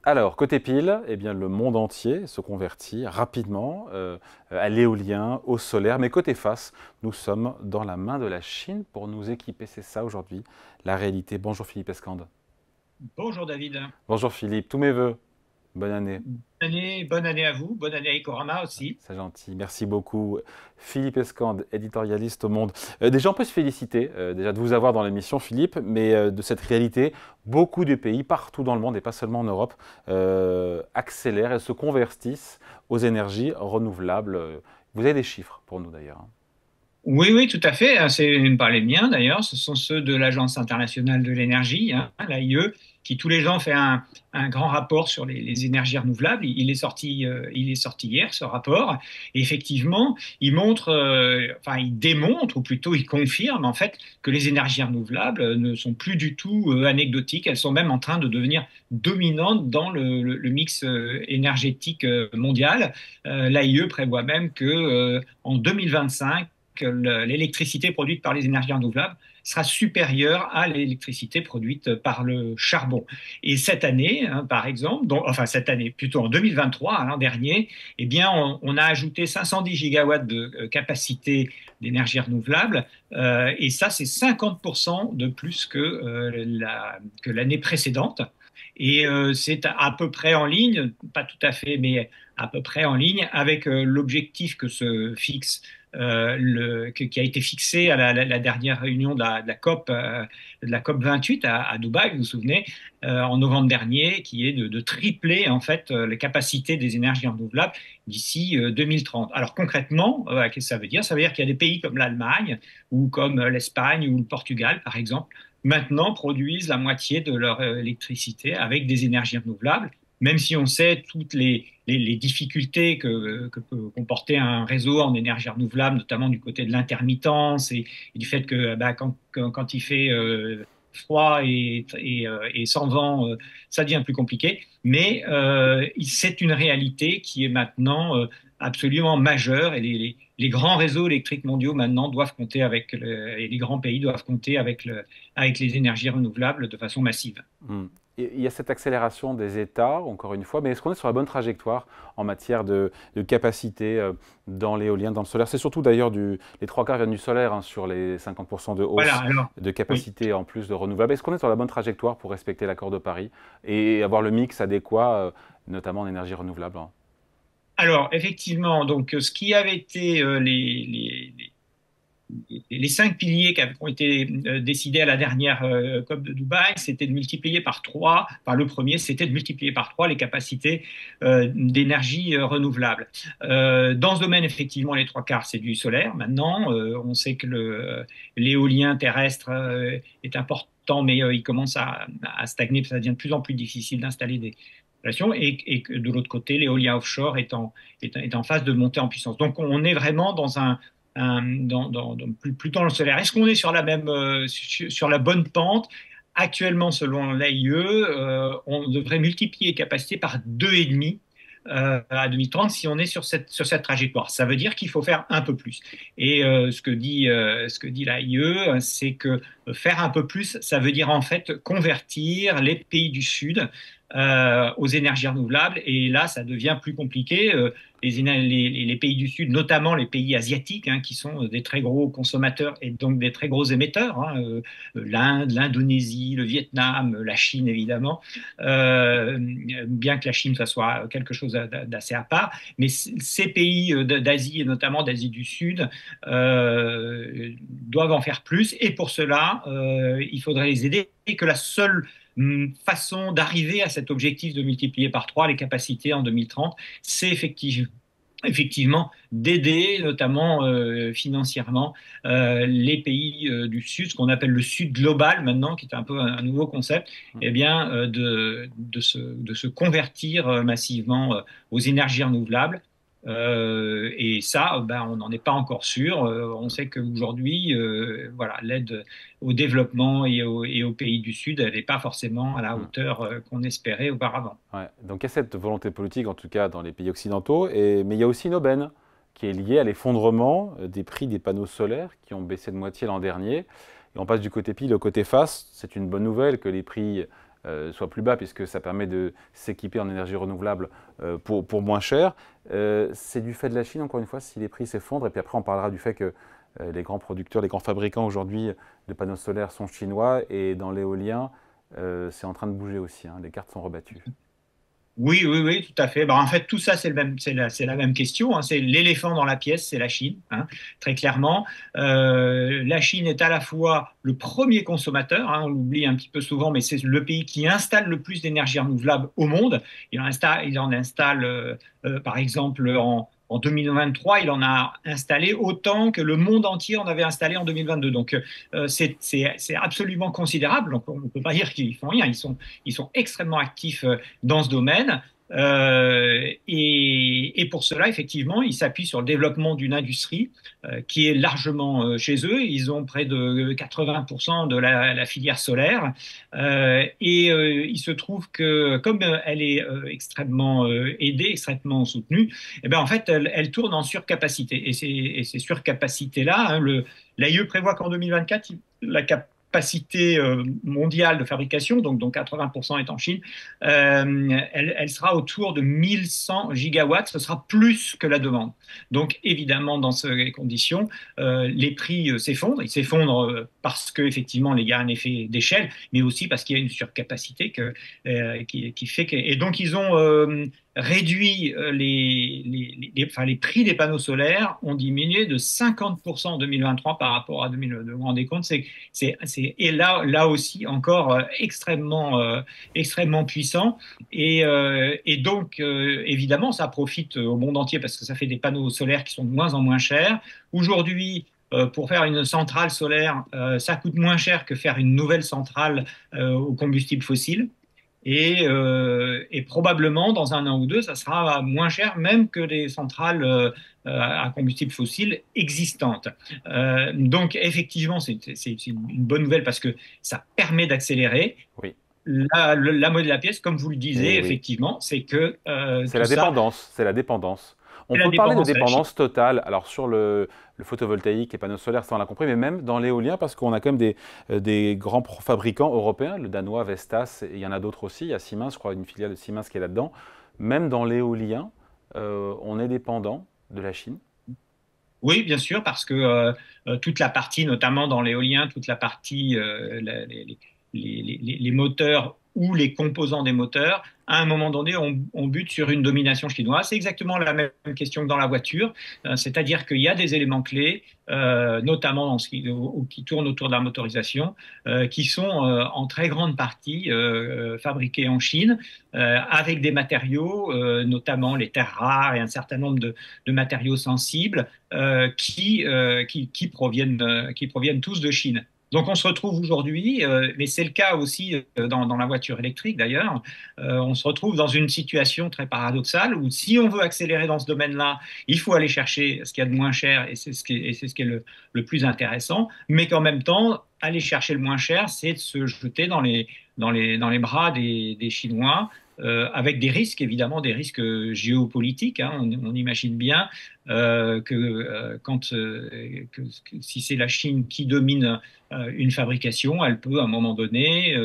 Alors, côté pile, eh bien, le monde entier se convertit rapidement à l'éolien, au solaire. Mais côté face, nous sommes dans la main de la Chine pour nous équiper. C'est ça aujourd'hui, la réalité. Bonjour Philippe Escande. Bonjour David. Bonjour Philippe, tous mes voeux. Bonne année. Bonne année à vous, bonne année à Ecorama aussi. C'est gentil, merci beaucoup. Philippe Escande, éditorialiste au Monde. Déjà, on peut se féliciter déjà de vous avoir dans l'émission, Philippe, mais de cette réalité, beaucoup de pays, partout dans le monde, et pas seulement en Europe, accélèrent et se convertissent aux énergies renouvelables. Vous avez des chiffres pour nous d'ailleurs, hein. Oui, oui, tout à fait. C'est pas les miens d'ailleurs, ce sont ceux de l'Agence internationale de l'énergie, hein, l'AIE, qui tous les ans fait un grand rapport sur les énergies renouvelables. Il est sorti hier, ce rapport. Et effectivement, il montre, enfin, il démontre, ou plutôt il confirme en fait que les énergies renouvelables ne sont plus du tout anecdotiques. Elles sont même en train de devenir dominantes dans le mix énergétique mondial. L'AIE prévoit même que en 2025 que l'électricité produite par les énergies renouvelables sera supérieure à l'électricité produite par le charbon. Et cette année, hein, par exemple, enfin cette année, plutôt en 2023, l'an dernier, eh bien, on a ajouté 510 gigawatts de capacité d'énergie renouvelable, et ça, c'est 50% de plus que l'année précédente. Et c'est à peu près en ligne, pas tout à fait, mais à peu près en ligne avec l'objectif que se fixe qui a été fixé à la dernière réunion de la COP 28 à Dubaï, vous vous souvenez, en novembre dernier, qui est de tripler en fait les capacités des énergies renouvelables d'ici 2030. Alors concrètement, qu'est-ce que ça veut dire? Ça veut dire qu'il y a des pays comme l'Allemagne ou comme l'Espagne ou le Portugal, par exemple, maintenant produisent la moitié de leur électricité avec des énergies renouvelables, même si on sait toutes les difficultés que peut comporter un réseau en énergie renouvelable, notamment du côté de l'intermittence et du fait que bah, quand il fait froid et sans vent, ça devient plus compliqué. Mais c'est une réalité qui est maintenant absolument majeure et les grands réseaux électriques mondiaux maintenant doivent compter et les grands pays doivent compter avec les énergies renouvelables de façon massive. Hmm. Il y a cette accélération des États, encore une fois, mais est-ce qu'on est sur la bonne trajectoire en matière de capacité dans l'éolien, dans le solaire? C'est surtout d'ailleurs les trois quarts viennent du solaire, hein, sur les 50% de Voilà, hausse alors, de oui. capacité en plus de renouvelables. Est-ce qu'on est sur la bonne trajectoire pour respecter l'accord de Paris et avoir le mix adéquat, notamment en énergie renouvelable, hein? Alors, effectivement, donc ce qui avait été les cinq piliers qui ont été décidés à la dernière COP de Dubaï, c'était de multiplier par trois. Enfin, le premier, c'était de multiplier par trois les capacités d'énergie renouvelable. Dans ce domaine, effectivement, les trois quarts, c'est du solaire. Maintenant, on sait que l'éolien terrestre est important, mais il commence à stagner, ça devient de plus en plus difficile d'installer des installations. Et que de l'autre côté, l'éolien offshore est en phase de montée en puissance. Donc, on est vraiment plus dans le solaire. Est-ce qu'on est sur sur la bonne pente? Actuellement, selon l'AIE, on devrait multiplier les capacités par 2,5 à 2030 si on est sur cette trajectoire. Ça veut dire qu'il faut faire un peu plus. Et ce que dit l'AIE, c'est que faire un peu plus, ça veut dire en fait convertir les pays du Sud aux énergies renouvelables. Et là, ça devient plus compliqué. Les pays du Sud, notamment les pays asiatiques, hein, qui sont des très gros consommateurs et donc des très gros émetteurs, hein, l'Inde, l'Indonésie, le Vietnam, la Chine évidemment, bien que la Chine, ça soit quelque chose d'assez à part, mais ces pays d'Asie et notamment d'Asie du Sud doivent en faire plus et pour cela, il faudrait les aider et que la seule façon d'arriver à cet objectif de multiplier par trois les capacités en 2030, c'est effectivement d'aider, notamment financièrement, les pays du Sud, ce qu'on appelle le Sud global maintenant, qui est un peu un nouveau concept, eh bien, de se convertir massivement aux énergies renouvelables. Et ça, ben, on n'en est pas encore sûr. On sait qu'aujourd'hui, voilà, l'aide au développement et aux pays du Sud, elle n'est pas forcément à la Hmm. hauteur qu'on espérait auparavant. Ouais. Donc il y a cette volonté politique, en tout cas dans les pays occidentaux, mais il y a aussi une aubaine qui est liée à l'effondrement des prix des panneaux solaires qui ont baissé de moitié l'an dernier. Et on passe du côté pile au côté face. C'est une bonne nouvelle que les prix soit plus bas, puisque ça permet de s'équiper en énergie renouvelable pour moins cher. C'est du fait de la Chine, encore une fois, si les prix s'effondrent. Et puis après, on parlera du fait que les grands producteurs, les grands fabricants aujourd'hui de panneaux solaires sont chinois. Et dans l'éolien, c'est en train de bouger aussi, hein. Les cartes sont rebattues. Oui, oui, oui, tout à fait. En fait, tout ça, c'est la même question, hein. C'est l'éléphant dans la pièce, c'est la Chine, hein, très clairement. La Chine est à la fois le premier consommateur, hein, on l'oublie un petit peu souvent, mais c'est le pays qui installe le plus d'énergie renouvelable au monde. Il en installe par exemple, en 2023, il en a installé autant que le monde entier en avait installé en 2022. Donc, c'est absolument considérable. Donc, on ne peut pas dire qu'ils font rien. Ils sont extrêmement actifs dans ce domaine. Et pour cela, effectivement, ils s'appuient sur le développement d'une industrie qui est largement chez eux. Ils ont près de 80% de la filière solaire. Il se trouve que, comme elle est extrêmement aidée, extrêmement soutenue, eh ben, en fait, elle tourne en surcapacité. Et ces surcapacités-là, hein, l'AIE prévoit qu'en 2024, la capacité mondiale de fabrication, donc dont 80% est en Chine, elle sera autour de 1100 gigawatts, ce sera plus que la demande. Donc évidemment, dans ces conditions, les prix s'effondrent. Ils s'effondrent parce qu'effectivement, il y a un effet d'échelle, mais aussi parce qu'il y a une surcapacité qui fait que... Et donc ils ont réduit les prix des panneaux solaires ont diminué de 50% en 2023 par rapport à 2022. Vous vous rendez compte, et là aussi encore extrêmement puissant. Et donc, évidemment, ça profite au monde entier parce que ça fait des panneaux solaires qui sont de moins en moins chers. Aujourd'hui, pour faire une centrale solaire, ça coûte moins cher que faire une nouvelle centrale au combustible fossile. Et probablement, dans un an ou deux, ça sera moins cher même que les centrales à combustible fossile existantes. Donc, effectivement, c'est une bonne nouvelle parce que ça permet d'accélérer. Oui. La mode de la pièce, comme vous le disiez, effectivement, c'est que c'est la dépendance. C'est la dépendance. On peut parler de dépendance totale. Alors sur le photovoltaïque et panneaux solaires, ça on l'a compris, mais même dans l'éolien, parce qu'on a quand même des grands fabricants européens, le danois Vestas, et il y en a d'autres aussi. Il y a Siemens, je crois, une filiale de Siemens qui est là-dedans. Même dans l'éolien, on est dépendant de la Chine. Oui, bien sûr, parce que toute la partie, notamment dans l'éolien, toute la partie, les moteurs ou les composants des moteurs, à un moment donné, on bute sur une domination chinoise. C'est exactement la même question que dans la voiture, c'est-à-dire qu'il y a des éléments clés, notamment dans qui tournent autour de la motorisation, qui sont en très grande partie fabriqués en Chine, avec des matériaux, notamment les terres rares et un certain nombre de matériaux sensibles, qui proviennent tous de Chine. Donc on se retrouve aujourd'hui, mais c'est le cas aussi dans la voiture électrique d'ailleurs, on se retrouve dans une situation très paradoxale où si on veut accélérer dans ce domaine-là, il faut aller chercher ce qu'il y a de moins cher et c'est ce qui est le plus intéressant, mais qu'en même temps, aller chercher le moins cher, c'est de se jeter dans les bras des Chinois. Avec des risques, évidemment, des risques géopolitiques. Hein. On imagine bien si c'est la Chine qui domine une fabrication, elle peut à un moment donné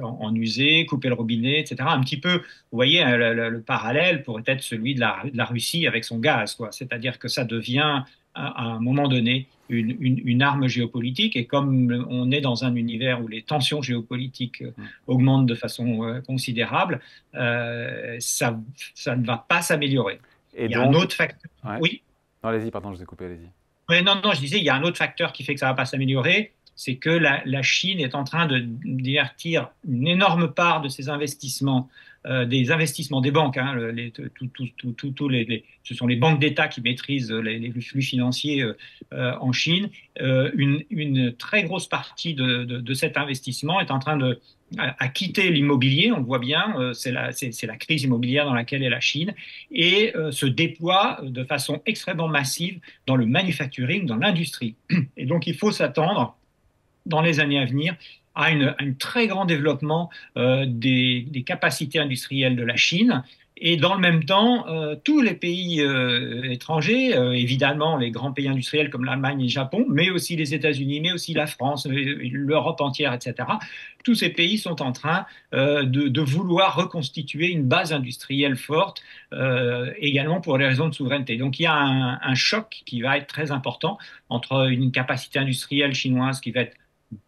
en user, couper le robinet, etc. Un petit peu, vous voyez, le parallèle pourrait être celui de la Russie avec son gaz, quoi. C'est-à-dire que ça devient à un moment donné une arme géopolitique. Et comme on est dans un univers où les tensions géopolitiques augmentent de façon considérable, ça ne va pas s'améliorer. Il y a un autre facteur. Ouais. Oui. Non, allez-y, pardon, je vous ai coupé, allez-y. Oui, non, je disais, il y a un autre facteur qui fait que ça ne va pas s'améliorer, c'est que la Chine est en train de divertir une énorme part de ses investissements, des investissements des banques. Hein, ce sont les banques d'État qui maîtrisent les flux financiers en Chine. Une très grosse partie de cet investissement est en train à quitter l'immobilier, on le voit bien, c'est la crise immobilière dans laquelle est la Chine, et se déploie de façon extrêmement massive dans le manufacturing, dans l'industrie. Et donc il faut s'attendre dans les années à venir à un très grand développement des capacités industrielles de la Chine. Et dans le même temps, tous les pays étrangers, évidemment les grands pays industriels comme l'Allemagne et le Japon, mais aussi les États-Unis, mais aussi la France, l'Europe entière, etc., tous ces pays sont en train de vouloir reconstituer une base industrielle forte, également pour des raisons de souveraineté. Donc il y a un choc qui va être très important entre une capacité industrielle chinoise qui va être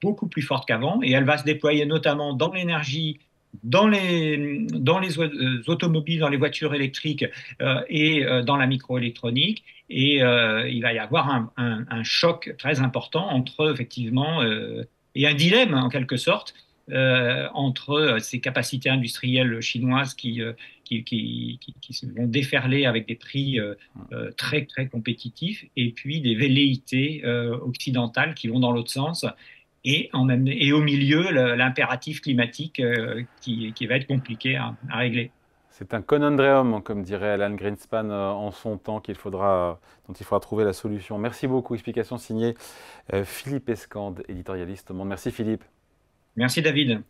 beaucoup plus forte qu'avant, et elle va se déployer notamment dans l'énergie, dans les automobiles, dans les voitures électriques et dans la microélectronique. Et il va y avoir un choc très important entre, effectivement, et un dilemme en quelque sorte, entre ces capacités industrielles chinoises qui se vont déferler avec des prix très, très compétitifs, et puis des velléités occidentales qui vont dans l'autre sens, et au milieu l'impératif climatique qui va être compliqué à régler. C'est un conundrum, comme dirait Alan Greenspan en son temps, dont il faudra trouver la solution. Merci beaucoup. Explication signée Philippe Escande, éditorialiste au Monde. Merci Philippe. Merci David.